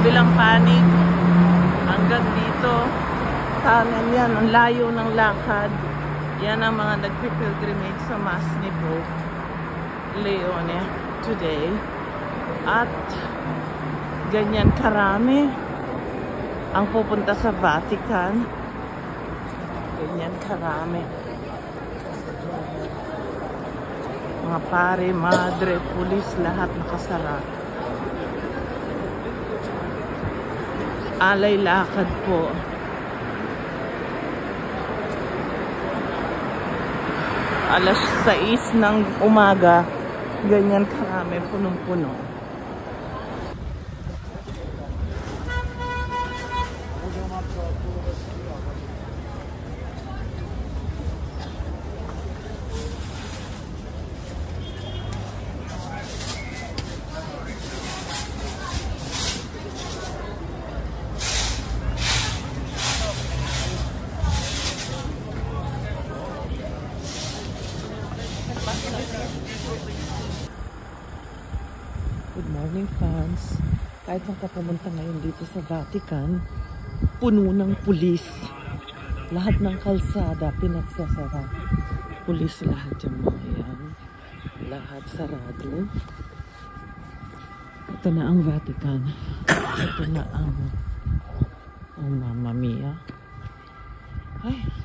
kabilang panig hanggang dito. Tunnel yan, ang layo ng lakad. Yan ang mga nagpipilgrimage sa Mass ni Pope Leone today. At ganyan karami ang pupunta sa Vatican. Ganyan karami. Mga pare, madre, pulis, lahat nakasara. Alay lakad po. Alas 6 ng umaga, ganyan karami, punong-puno. Good morning, fans. Kahit saan ka pumunta ngayon dito sa Vatican, puno ng pulis. Lahat ng kalsada pinagsasara. Pulis lahat yung mga yan. Lahat sarado. Ito na ang Vatican. Ito na ang... Oh, Mamma Mia. Ay...